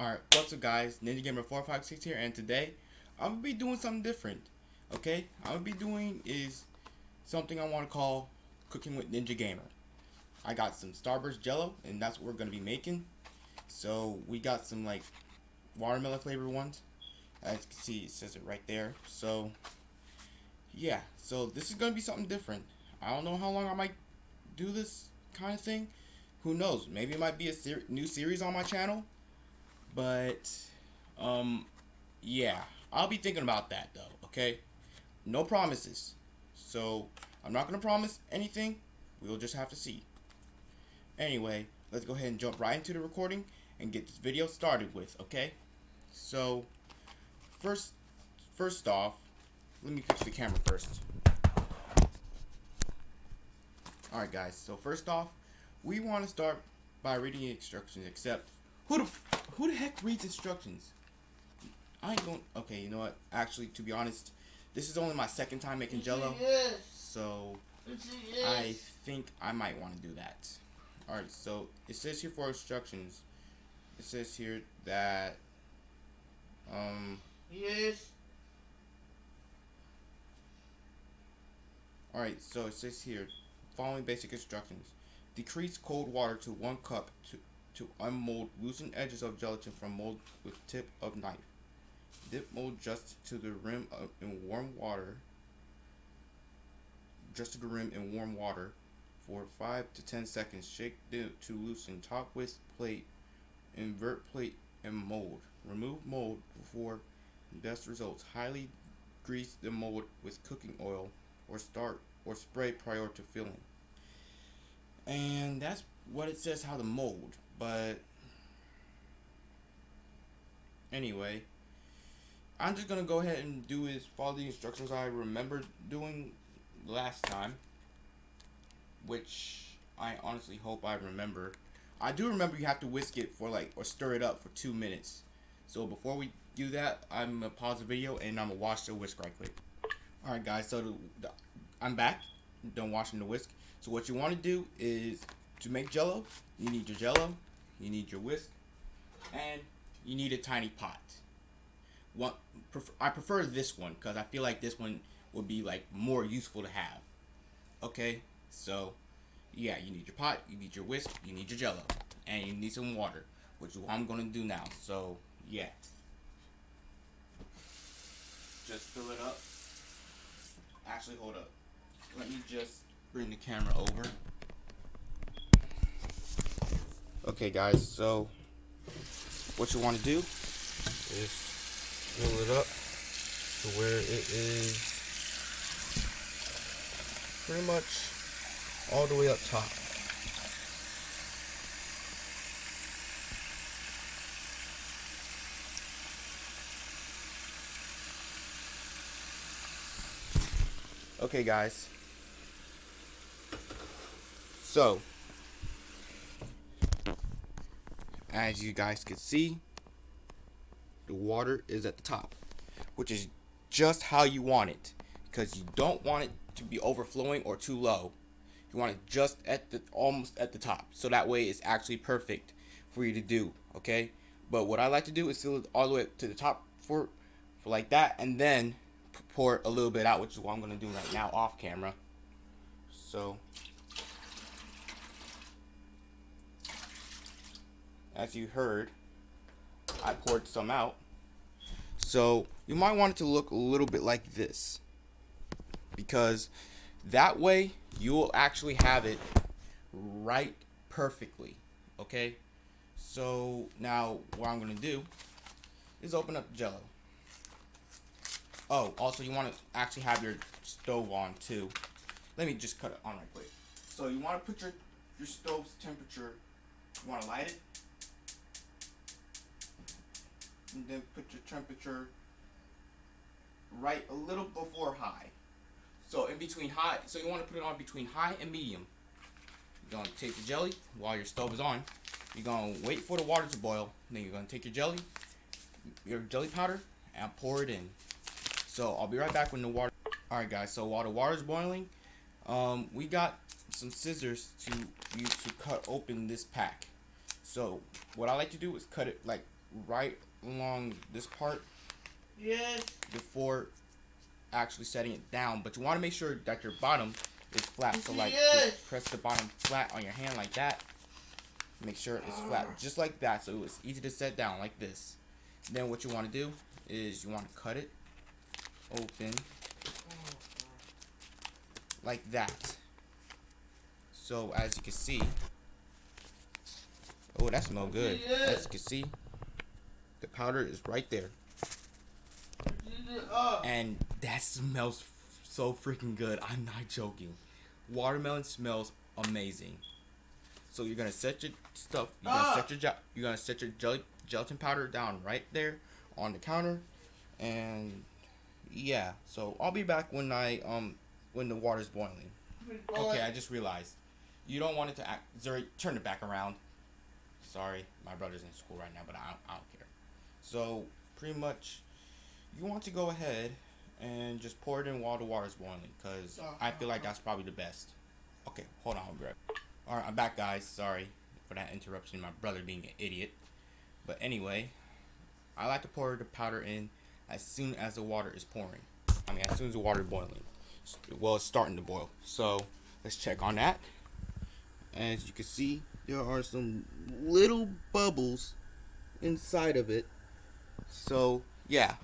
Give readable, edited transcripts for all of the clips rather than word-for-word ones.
Alright, what's up guys, NINJAGAMER 456 here, and today I'm going to be doing something different, okay? I'm going to be doing is something I want to call Cooking with Ninja Gamer. I got some starburst jello, and that's what we're going to be making. So, we got some like watermelon flavored ones. As you can see, it says it right there. So, yeah, so this is going to be something different. I don't know how long I might do this kind of thing. Who knows, maybe it might be a new series on my channel. But, yeah, I'll be thinking about that though, okay? No promises. So, I'm not going to promise anything. We'll just have to see. Anyway, let's go ahead and jump right into the recording and get this video started with, okay? So, first off, let me fix the camera first. Alright guys, so first off, we want to start by reading the instructions, except who the heck reads instructions? I ain't going. Okay, you know what? Actually, to be honest, this is only my second time making jello, so I think I might want to do that. Alright, so it says here for instructions. It says here that Alright, so it says here, following basic instructions. Decrease cold water to 1 cup to unmold loosened edges of gelatin from mold with tip of knife. Dip mold just to the rim in warm water. Just to the rim in warm water for 5 to 10 seconds. Shake to loosen. Top with plate. Invert plate and mold. Remove mold before best results. Highly grease the mold with cooking oil or spray prior to filling. And that's what it says how to mold. But anyway, I'm just gonna go ahead and do is follow the instructions I remember doing last time, which I honestly hope I remember. I do remember you have to whisk it for or stir it up for 2 minutes. So before we do that, I'm gonna pause the video and I'm gonna wash the whisk right quick. Alright guys, so I'm back, done washing the whisk. So what you want to do is, to make jello, you need your jello, you need your whisk, and you need a tiny pot. I prefer this one because I feel like this one would be more useful to have. Okay, so yeah, you need your pot, you need your whisk, you need your jello, and you need some water, which is what I'm gonna do now. So yeah, just fill it up. Actually, hold up. Let me just bring the camera over. Okay guys, so what you want to do is fill it up to where it is pretty much all the way up top. Okay guys, so as you guys can see, the water is at the top, which is just how you want it, because you don't want it to be overflowing or too low. You want it just at almost at the top, so that way it's actually perfect for you to do. Okay, but what I like to do is fill it all the way to the top for like that, and then pour a little bit out, which is what I'm gonna do right now off camera. So as you heard, I poured some out. So you might want it to look a little bit like this, because that way you will actually have it right perfectly. Okay, so now what I'm gonna do is open up jello. Oh, also you want to actually have your stove on too. Let me just cut it on right quick. So you want to put your stove's temperature, you want to light it, and then put your temperature right a little before high. So in between high, so you want to put it on between high and medium. You're going to take the jelly while your stove is on. You're going to wait for the water to boil. Then you're going to take your jelly powder, and pour it in. So I'll be right back when the water. Alright guys, so while the water is boiling, we got some scissors to use to cut open this pack. So what I like to do is cut it right along this part. Yes. Before actually setting it down, but you want to make sure that your bottom is flat. So like, Yes. just press the bottom flat on your hand like that. Make sure it's flat just like that, so it's easy to set down like this. Then what you want to do is you want to cut it open like that. So as you can see, oh, that smells good. As you can see, the powder is right there, and that smells so freaking good. I'm not joking. Watermelon smells amazing. So you're gonna set your stuff. You're gonna set your gelatin powder down right there on the counter, and yeah. So I'll be back when when the water's boiling. Okay, I just realized you don't want it to act. Zuri, turn it back around. Sorry, my brother's in school right now, but I don't care. So pretty much, you want to go ahead and just pour it in while the water's boiling, cause I feel like that's probably the best. Okay, hold on, I'll be right back. Alright, I'm back, guys. Sorry for that interruption, my brother being an idiot. But anyway, I like to pour the powder in as soon as the water is pouring. I mean, as soon as the water is boiling. Well, it's starting to boil. So, let's check on that. As you can see, there are some little bubbles inside of it. So, yeah.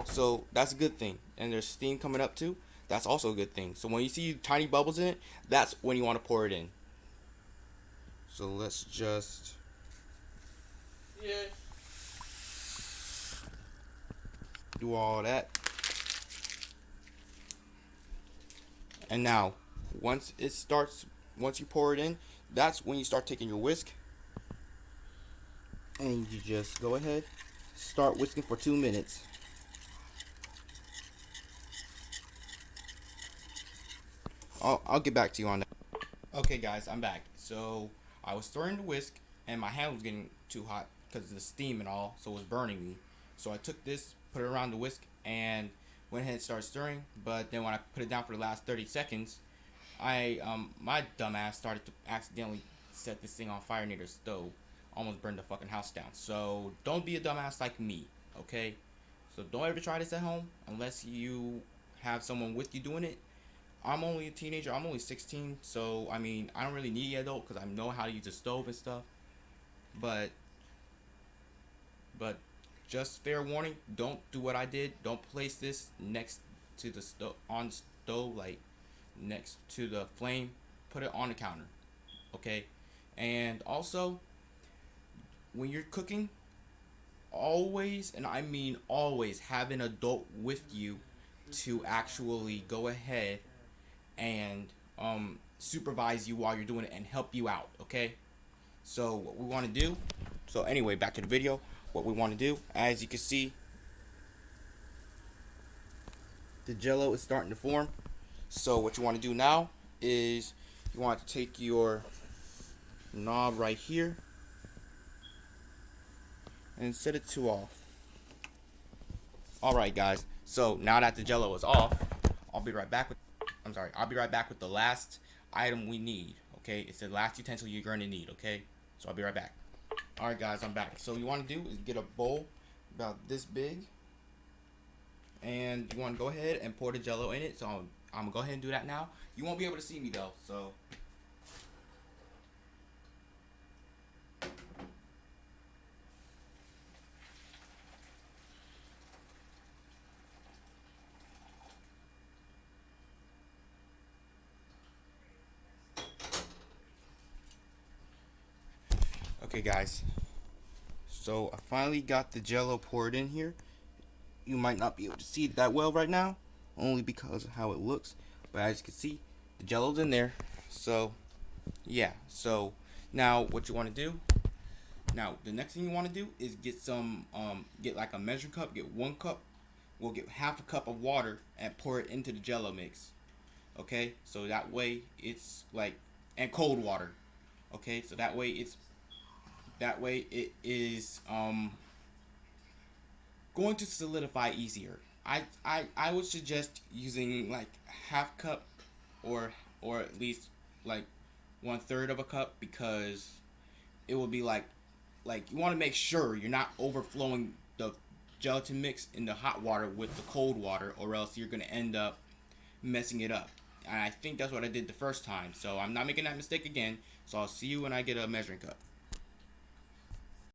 So, that's a good thing. And there's steam coming up too. That's also a good thing. So, when you see tiny bubbles in it, that's when you want to pour it in. So let's just do all that. And now, once you pour it in, that's when you start taking your whisk. And you just go ahead, start whisking for 2 minutes. I'll get back to you on that. Okay guys, I'm back. So I was stirring the whisk, and my hand was getting too hot because of the steam and all, so it was burning me. So I took this, put it around the whisk, and went ahead and started stirring. But then when I put it down for the last 30 seconds, my dumbass started to accidentally set this thing on fire near the stove. Almost burned the fucking house down. So don't be a dumbass like me, okay? So don't ever try this at home unless you have someone with you doing it. I'm only a teenager. I'm only 16, so I mean, I don't really need an adult because I know how to use a stove and stuff. But just fair warning, don't do what I did. Don't place this next to the stove, on the stove, like next to the flame. Put it on the counter, okay? And also, when you're cooking, always, and I mean always, have an adult with you to actually go ahead and supervise you while you're doing it and help you out, okay? So what we want to do, so anyway, back to the video. What we want to do, as you can see, the jello is starting to form. So what you want to do now is you want to take your knob right here and set it to off. Alright guys, so now that the jello is off, I'll be right back with the last item we need, okay? It's the last utensil you're going to need, okay? So I'll be right back. Alright guys, I'm back. So what you want to do is get a bowl about this big, and you want to go ahead and pour the jello in it. So I'm going to go ahead and do that now. You won't be able to see me though, so okay guys, so I finally got the jello poured in here. You might not be able to see it that well right now, only because of how it looks, but as you can see, the jello's in there. So yeah, so now what you want to do, now the next thing you want to do is get some get like a measuring cup, get 1 cup, we'll get half a cup of water and pour it into the jello mix, okay? So that way it's like, and cold water, okay? So that way it is going to solidify easier. I would suggest using like half cup or at least like 1/3 of a cup, because it will be like like, you want to make sure you're not overflowing the gelatin mix in the hot water with the cold water, or else you're gonna end up messing it up. And I think that's what I did the first time, so I'm not making that mistake again. So I'll see you when I get a measuring cup.